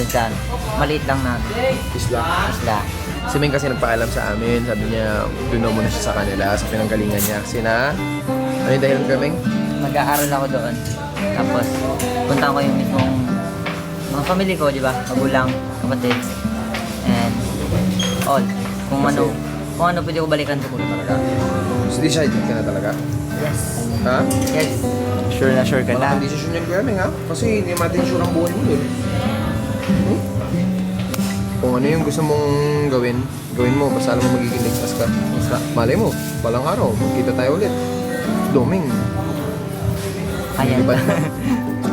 dyan. Maliit lang na Isla. isla. Si Ming kasi nagpaalam sa amin. Sabi niya, doon na muna siya sa kanila sa pinanggalingan niya. Kasi na, ano yung dahilan ka, Ming? Mag-aaral ako doon. Tapos, punta ko yung mismong mga family ko, di ba? Magulang, kapatid, and all. Kung ano pwede ko balikan sa kulo talaga. So, decided ka na talaga? Yes. Ha? Yes. Sure na sure ka Baka na. desisyon yan, Kuya Ming, ha? Kasi hindi natin sure ang buhay mo dun. Hmm? Kung ano yung gusto mong gawin mo. Basta alam mo magiging ligtas ka. Yes ba? Malay mo, palang araw, magkita tayo ulit. Doming. Ayan. Diba? So,